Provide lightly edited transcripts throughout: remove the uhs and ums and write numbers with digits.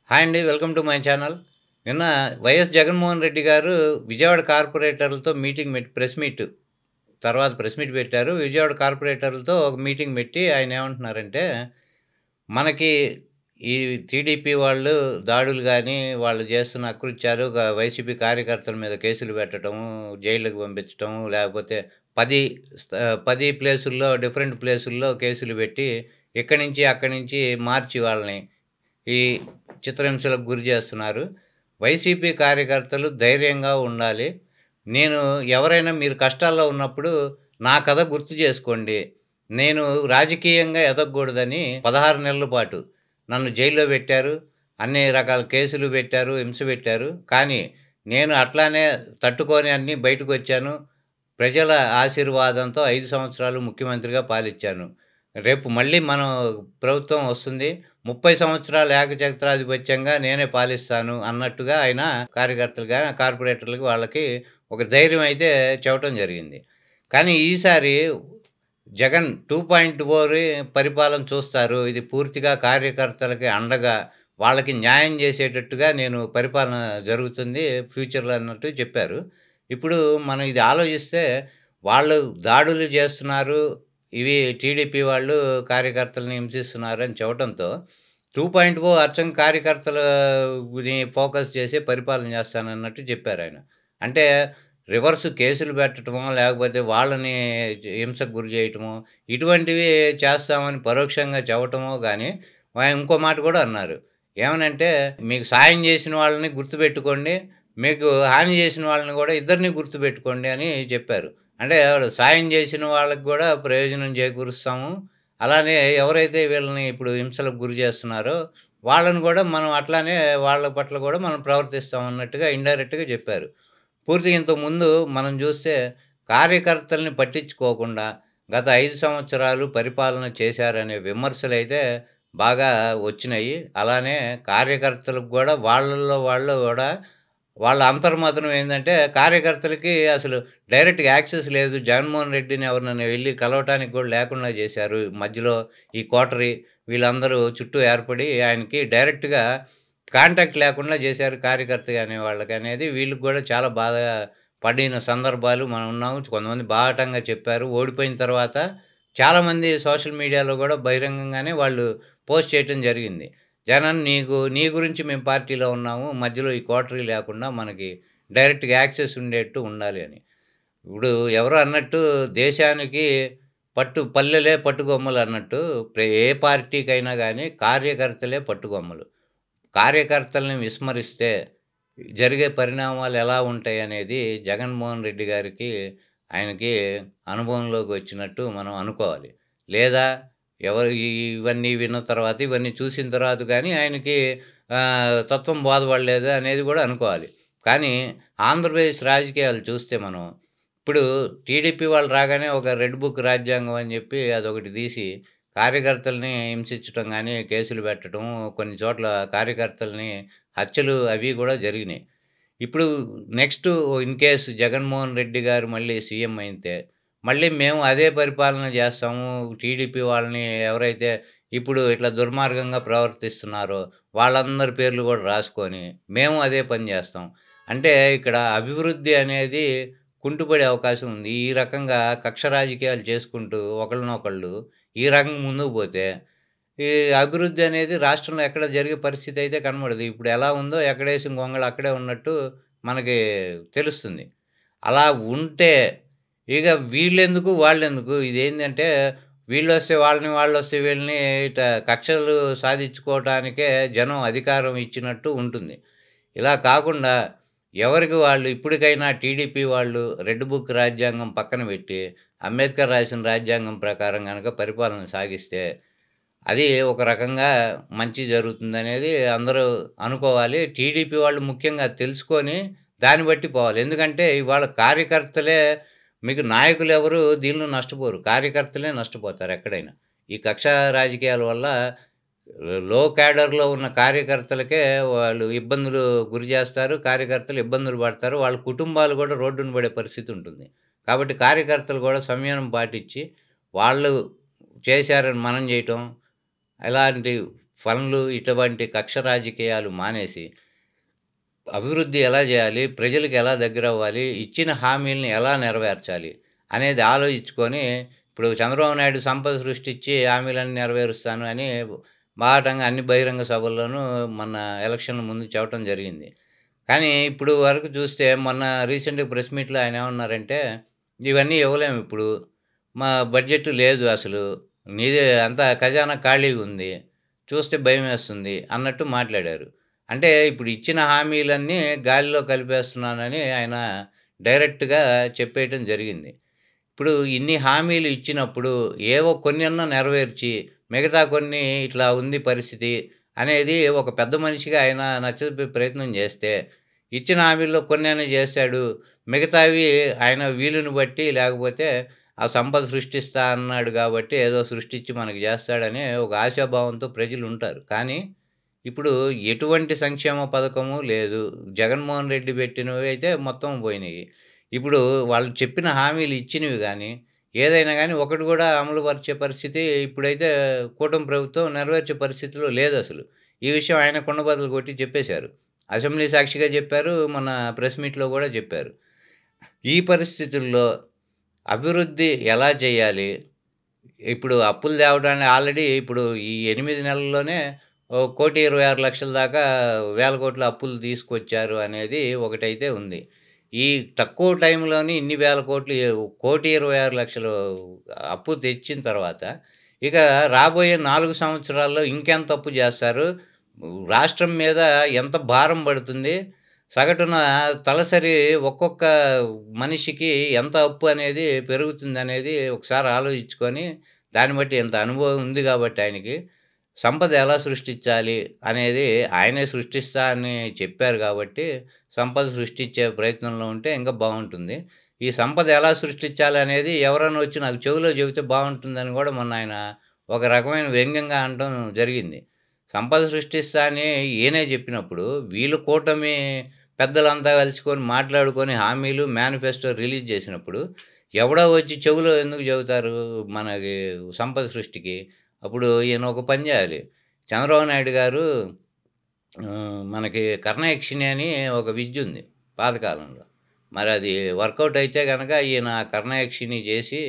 Hi అండి. Welcome to my channel. నిన్న YS Jaganmohan Reddy గారు విజయవాడ కార్పొరేటర్లతో ప్రెస్ మీట్ తర్వాత ప్రెస్ మీట్ పెట్టారు. విజయవాడ కార్పొరేటర్లతో ఒక మీటింగ్ పెట్టి ఆయన ఏమంటున్నారంటే, మనకి ఈ టీడీపీ వాళ్ళు దాడులు గాని, వాళ్ళు చేస్తున్న అకృత్యాలు వైసీపీ కార్యకర్తల మీద కేసులు పెట్టడము, జైళ్ళకి పంపించటము, లేకపోతే 10 స్థ 10 ప్లేసుల్లో డిఫరెంట్ ప్లేసుల్లో కేసులు పెట్టి, ఇక్కడి నుంచి, అక్కడి నుంచి మార్చి వాళ్ళని ఈ చిత్రహింసలకు గురి చేస్తున్నారు. వైసీపీ కార్యకర్తలు ధైర్యంగా ఉండాలి. నేను ఎవరైనా మీరు కష్టాల్లో ఉన్నప్పుడు నా కథ గుర్తు చేసుకోండి. నేను రాజకీయంగా ఎదగకూడదని 16 నెలల పాటు నన్ను జైల్లో పెట్టారు. అన్ని రకాల కేసులు పెట్టారు, హింస పెట్టారు. కానీ నేను అట్లానే తట్టుకొని అన్నీ బయటకొచ్చాను. ప్రజల ఆశీర్వాదంతో 5 సంవత్సరాలు ముఖ్యమంత్రిగా పాలిచ్చాను. రేపు మళ్ళీ మనం ప్రభుత్వం వస్తుంది. 30 సంవత్సరాలు ఏకఛత్రాధిపత్యంగా నేనే పాలిస్తాను అన్నట్టుగా ఆయన కార్యకర్తలుగా, కార్పొరేటర్లకి వాళ్ళకి ఒక ధైర్యం అయితే చెప్పటం జరిగింది. కానీ ఈసారి జగన్ 2.4 పరిపాలన చూస్తారు. ఇది పూర్తిగా కార్యకర్తలకి అండగా, వాళ్ళకి న్యాయం చేసేటట్టుగా నేను పరిపాలన జరుగుతుంది ఫ్యూచర్‌లో అన్నట్టు చెప్పారు. ఇప్పుడు మనం ఇది ఆలోచిస్తే వాళ్ళు దాడులు చేస్తున్నారు. ఇవి టీడీపీ వాళ్ళు కార్యకర్తలని హింసిస్తున్నారు అని చెప్పటంతో 2.0 అచ్చం కార్యకర్తలని ఫోకస్ చేసి పరిపాలన చేస్తానన్నట్టు చెప్పారాయన. అంటే రివర్స్ కేసులు పెట్టటమో, లేకపోతే వాళ్ళని హింసకు గురి చేయటమో, ఇటువంటివి చేస్తామని పరోక్షంగా చెప్పటమో గాని, ఆయన ఇంకో మాట కూడా అన్నారు. ఏమనంటే, "మీకు సాయం చేసిన వాళ్ళని గుర్తుపెట్టుకోండి. మీకు హాని చేసిన వాళ్ళని కూడా ఇద్దరిని గుర్తుపెట్టుకోండి" అని చెప్పారు. అంటే వాళ్ళు సాయం చేసిన వాళ్ళకి గూడా ప్రయోజనం చేకూరుస్తాము. అలానే ఎవరైతే వీళ్ళని ఇప్పుడు హింసలకు గురి చేస్తున్నారో, వాళ్ళని గూడా మనం అట్లానే వాళ్ళ పట్ల గూడా మనం ప్రవర్తిస్తాం అన్నట్టుగా ఇండైరెక్ట్‌గా చెప్పారు. పూర్తిగా ఇంతకుముందు మనం జూస్తే కార్యకర్తల్ని పట్టించుకోకుండా గత 5 సంవత్సరాలు పరిపాలన చేశారనే విమర్శలైతే బాగా వచ్చినాయి. అలానే కార్యకర్తలకు గూడా వాళ్ళల్లో వాళ్ళు గూడా వాళ్ళ అంతర్మథనం ఏందంటే, కార్యకర్తలకి అసలు డైరెక్ట్‌గా యాక్సెస్ లేదు. జగన్మోహన్ రెడ్డిని ఎవరినైనా వెళ్లి కలవటానికి గూడా లేకుండా చేశారు. మధ్యలో ఈ కోటరీ వీళ్ళందరూ చుట్టూ ఏర్పడి ఆయనకి డైరెక్ట్‌గా కాంటాక్ట్ లేకుండా చేశారు కార్యకర్త అనే వాళ్ళకనేది వీళ్ళకి గూడా చాలా బాధ పడిన సందర్భాలు మనం ఉన్నాము. కొంతమంది బాహాటంగా చెప్పారు. ఓడిపోయిన తర్వాత చాలామంది సోషల్ మీడియాలో గూడా బహిరంగంగానే వాళ్ళు పోస్ట్ చేయటం జరిగింది. జగన్ నీ గురించి మేము పార్టీలో ఉన్నాము. మధ్యలో ఈ కోటరీ లేకుండా మనకి డైరెక్ట్‌గా యాక్సెస్ ఉండేట్టు ఉండాలి అని. ఇప్పుడు ఎవరో అన్నట్టు దేశానికి పల్లెలే పట్టుగొమ్మలన్నట్టు ఏ పార్టీకైనా గాని కార్యకర్తలే పట్టుగొమ్మలు. కార్యకర్తల్ని విస్మరిస్తే జరిగే పరిణామాలు ఎలా ఉంటాయనేది జగన్మోహన్ రెడ్డి గారికి, ఆయనకి అనుభవంలోకి వచ్చినట్టు మనం అనుకోవాలి. లేదా ఎవరు ఇవన్నీ విన్న తర్వాత, ఇవన్నీ చూసిన తర్వాత గాని ఆయనకి తత్వం బోధపడలేదు అనేది గూడా అనుకోవాలి. కానీ ఆంధ్రప్రదేశ్ రాజకీయాలు చూస్తే మనం, ఇప్పుడు టీడీపీ వాళ్ళు రాగానే ఒక రెడ్ బుక్ రాజ్యాంగం అని జెప్పి అదొకటి తీసి కార్యకర్తల్ని హింసించటం గాని, కేసులు పెట్టడం, కొన్ని చోట్ల కార్యకర్తల్ని హత్యలు అవి గూడా జరిగినాయి. ఇప్పుడు next in case Jaganmohan Reddy గారు మళ్ళీ సీఎం అయితే, మళ్ళీ మేము అదే పరిపాలన జేస్తాము. టీడీపీ వాళ్ళని ఎవరైతే ఇప్పుడు ఇట్లా దుర్మార్గంగా ప్రవర్తిస్తున్నారో, వాళ్ళందరి పేర్లు గూడా రాసుకొని, మేము అదే పని జేస్తాం. అంటే ఇక్కడ అభివృద్ధి అనేది కుంటుపడే అవకాశం ఉంది. ఈ రకంగా కక్ష రాజకీయాలు చేసుకుంటూ ఒకళ్ళనొకళ్ళు ఈ రకంగా ముందుకు పోతే, ఈ అభివృద్ధి అనేది రాష్ట్రంలో ఎక్కడ జరిగే పరిస్థితి అయితే కనబడదు. ఇప్పుడు ఎలా ఉందో ఎక్కడేసిన గొంగళి అక్కడే ఉన్నట్టు మనకి తెలుస్తుంది. అలా ఉంటే ఇక వీళ్ళెందుకు, వాళ్ళెందుకు ఇదేందంటే వీళ్ళొస్తే వాళ్ళని, వాళ్ళొస్తే వీళ్ళని కక్షలు సాధించుకోవటానికే జనం అధికారం ఇచ్చినట్టు ఉంటుంది. ఇలా కాకుండా ఎవరికి వాళ్ళు ఇప్పటికైనా టీడీపీ వాళ్ళు రెడ్ బుక్ రాజ్యాంగం పక్కన పెట్టి, అంబేద్కర్ రాసిన రాజ్యాంగం ప్రకారం గనక పరిపాలన సాగిస్తే, అది ఒక రకంగా మంచి జరుగుతుందనేది అందరూ అనుకోవాలి. టీడీపీ వాళ్ళు ముఖ్యంగా తెలుసుకొని దాన్ని బట్టి పోవాలి. ఎందుకంటే ఇవాళ కార్యకర్తలే మీకు నాయకులెవరు దీనిలో నష్టపోరు. కార్యకర్తలే నష్టపోతారు ఎక్కడైనా. ఈ కక్ష రాజకీయాల వల్ల లో క్యాడర్‌లో ఉన్న కార్యకర్తలకే వాళ్ళు ఇబ్బందులు గురి చేస్తారు. కార్యకర్తలు ఇబ్బందులు పడతారు. వాళ్ళ కుటుంబాలు గూడా రోడ్డున పడే పరిస్థితి ఉంటుంది. కాబట్టి కార్యకర్తలు గూడా సంయమనం పాటించి, వాళ్ళు చేశారని మనం జేయటం, ఇలాంటి ఫండ్లు ఇటువంటి కక్ష రాజకీయాలు మానేసి అభివృద్ధి ఎలా జేయాలి? ప్రజలకి ఎలా దగ్గరవ్వాలి? ఇచ్చిన హామీలని ఎలా నెరవేర్చాలి? అనేది ఆలోచించుకొని, ఇప్పుడు చంద్రబాబు నాయుడు సంపద సృష్టించి హామీలన్నీ నెరవేరుస్తాను అని బాహటంగా అన్ని బహిరంగ సభల్లోనూ మొన్న ఎలక్షన్‌ల ముందు చెప్పటం జరిగింది. కానీ ఇప్పుడు వరకు చూస్తే మొన్న రీసెంట్‌గా ప్రెస్ మీట్‌లో ఆయనేమన్నారంటే, "ఇవన్నీ ఇవ్వలేము ఇప్పుడు. మా బడ్జెట్ లేదు అసలు. నీదే అంతా ఖజానా ఖాళీగుంది. చూస్తే భయమేస్తుంది" అన్నట్టు మాట్లాడారు. అంటే ఇప్పుడు ఇచ్చిన హామీలన్నీ గాలిలో కలిపేస్తున్నానని ఆయన డైరెక్ట్‌గా చెప్పేయటం జరిగింది. ఇప్పుడు ఇన్ని హామీలు ఇచ్చినప్పుడు ఏవో కొన్నన్నా నెరవేర్చి, మిగతా కొన్ని ఇట్లా ఉంది పరిస్థితి అనేది ఒక పెద్ద మనిషిగా ఆయన నచ్చజెప్పే ప్రయత్నం జేస్తే, ఇచ్చిన హామీల్లో కొన్నైనా జేశాడు. మిగతావి ఆయన వీలుని బట్టి లేకపోతే ఆ సంపద సృష్టిస్తా అన్నాడు గాబట్టి ఏదో సృష్టించి మనకి జేస్తాడని ఒక ఆశాభావంతో ప్రజలుంటారు. కానీ ఇప్పుడు ఎటువంటి సంక్షేమ పథకము లేదు. జగన్మోహన్ రెడ్డి పెట్టినవైతే మొత్తం పోయినియి. ఇప్పుడు వాళ్ళు చెప్పిన హామీలు ఇచ్చినవి గానీ, ఏదైనా గానీ ఒకటి గూడా అమలు పరిచే పరిస్థితి ఇప్పుడైతే కూటమి ప్రభుత్వం నెరవేర్చే పరిస్థితిలో లేదసలు. ఈ విషయం ఆయన కుండబద్దలు కొట్టి చెప్పేశారు. అసెంబ్లీ సాక్షిగా జెప్పారు. మొన్న ప్రెస్ మీట్‌లో గూడా జెప్పారు. ఈ పరిస్థితుల్లో అభివృద్ధి ఎలా చేయాలి? ఇప్పుడు అప్పులు తేవడాన్ని ఆల్రెడీ ఇప్పుడు ఈ 8 నెలల్లోనే ఓ 1,26,00,000 దాకా వేల కోట్ల అప్పులు తీసుకొచ్చారు అనేది ఒకటైతే ఉంది. ఈ తక్కువ టైంలోని ఇన్ని వేల కోట్లు 1,26,00,000 అప్పు తెచ్చిన తర్వాత, ఇక రాబోయే 4 సంవత్సరాల్లో ఇంకెంత అప్పు జేస్తారు? రాష్ట్రం మీద ఎంత భారం పడుతుంది? సగటున తలసరి ఒక్కొక్క మనిషికి ఎంత అప్పు అనేది పెరుగుతుందనేది ఒకసారి ఆలోచించుకొని, దాన్ని బట్టి ఇంత అనుభవం ఉంది గాబట్టి ఆయనకి, సంపద ఎలా సృష్టించాలి అనేది ఆయనే సృష్టిస్తా అని చెప్పారు గాబట్టి, సంపద సృష్టించే ప్రయత్నంలో ఉంటే ఇంకా బావుంటుంది. ఈ సంపద ఎలా సృష్టించాలనేది ఎవరైనా వచ్చి నాకు చెవిలో చెబితే బావుంటుందని గూడా మొన్న ఆయన ఒక రకమైన వ్యంగ్యంగా అనటం జరిగింది. సంపద సృష్టిస్తా అని ఈయనే జెప్పినప్పుడు, వీళ్ళు కూటమి పెద్దలంతా కలుసుకొని మాట్లాడుకొని హామీలు, మేనిఫెస్టో రిలీజ్ జేసినప్పుడు, ఎవడో వచ్చి చెవులో ఎందుకు చెబుతారు మనకి సంపద సృష్టికి? అప్పుడు ఈయన ఒక పని జేయాలి. చంద్రబాబు నాయుడు గారు మనకి కర్ణయక్షిణి అని ఒక విద్యుంది పాతకాలంలో. మరది వర్కౌట్ అయితే గనక ఈయన కర్ణయక్షిణి జేసి,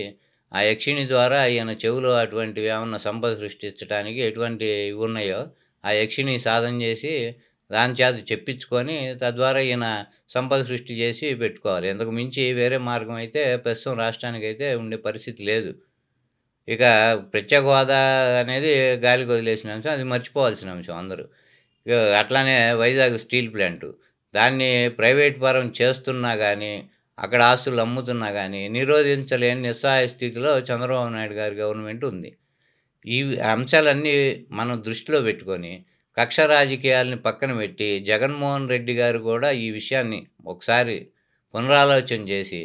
ఆ యక్షిణి ద్వారా ఈయన చెవులో అటువంటివేమన్నా సంపద సృష్టించటానికి ఎటువంటి ఇవున్నాయో, ఆ యక్షిణి సాధన జేసి, దాని చేత చెప్పించుకొని, తద్వారా ఈయన సంపద సృష్టి జేసి పెట్టుకోవాలి. ఇంతకు మించి వేరే మార్గం అయితే ప్రస్తుతం రాష్ట్రానికైతే ఉండే పరిస్థితి లేదు. ఇక ప్రత్యేక హోదా అనేది గాలికొదిలేసిన అంశం. అది మర్చిపోవాల్సిన అంశం అందరూ. ఇగ అట్లానే వైజాగ్ స్టీల్ ప్లాంటు. దాన్ని ప్రైవేట్ పరం చేస్తున్నా గానీ, అక్కడ ఆస్తులు అమ్ముతున్నా గానీ, నిరోధించలేని నిస్సహాయ స్థితిలో చంద్రబాబు నాయుడు గారి గవర్నమెంట్ ఉంది. ఈ అంశాలన్నీ మనం దృష్టిలో పెట్టుకొని, కక్ష రాజకీయాల్ని పక్కన పెట్టి, జగన్మోహన్ రెడ్డి గారు గూడా ఈ విషయాన్ని ఒకసారి పునరాలోచన చేసి,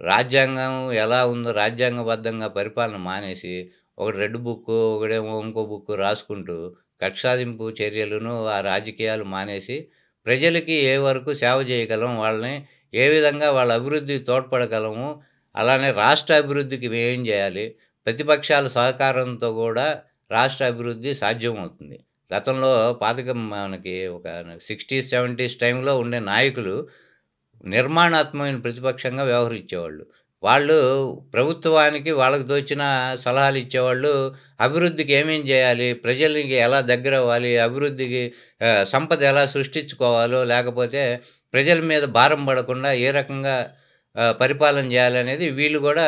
రాజ్యాంగం ఎలా ఉందో రాజ్యాంగబద్ధంగా పరిపాలన మానేసి, ఒకటి రెడ్ బుక్కు, ఒకడేమో ఇంకో బుక్కు రాసుకుంటూ, కక్ష సాధింపు చర్యలను, ఆ రాజకీయాలు మానేసి, ప్రజలకి ఏ వరకు సేవ చేయగలం, వాళ్ళని ఏ విధంగా వాళ్ళ అభివృద్ధికి తోడ్పడగలము, అలానే రాష్ట్ర అభివృద్ధికి ఏం జేయాలి, ప్రతిపక్షాల సహకారంతో గూడా రాష్ట్ర అభివృద్ధి సాధ్యమవుతుంది. గతంలో మనకి ఒక 60స్, 70స్ టైంలో ఉండే నాయకులు నిర్మాణాత్మకమైన ప్రతిపక్షంగా వ్యవహరించేవాళ్ళు. వాళ్ళు ప్రభుత్వానికి వాళ్ళకి తోచిన సలహాలు ఇచ్చేవాళ్ళు. అభివృద్ధికి ఏమేం జేయాలి? ప్రజలకి ఎలా దగ్గరవ్వాలి? అభివృద్ధికి సంపద ఎలా సృష్టించుకోవాలో, లేకపోతే ప్రజల మీద భారం పడకుండా ఏ రకంగా పరిపాలన జేయాలనేది వీళ్ళు గూడా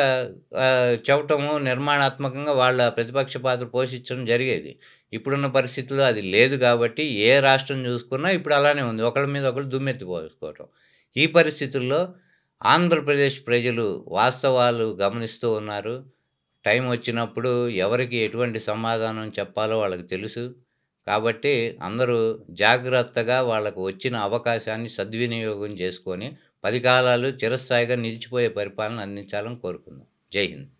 చెప్పటము, నిర్మాణాత్మకంగా వాళ్ళ ప్రతిపక్ష పాత్ర పోషించడం జరిగేది. ఇప్పుడున్న పరిస్థితుల్లో అది లేదు గాబట్టి, ఏ రాష్ట్రం జూసుకున్నా ఇప్పుడు అలానే ఉంది. ఒకళ్ళ మీద ఒకళ్ళు దుమ్మెత్తి పోసుకోవటం. ఈ పరిస్థితుల్లో ఆంధ్రప్రదేశ్ ప్రజలు వాస్తవాలు గమనిస్తూ ఉన్నారు. టైం వచ్చినప్పుడు ఎవరికి ఎటువంటి సమాధానం చెప్పాలో వాళ్ళకి తెలుసు. కాబట్టి అందరూ జాగ్రత్తగా వాళ్ళకు వచ్చిన అవకాశాన్ని సద్వినియోగం చేసుకొని, 10 కాలాలు చిరస్థాయిగా నిలిచిపోయే పరిపాలన అందించాలని కోరుకుందాం. జై హింద్.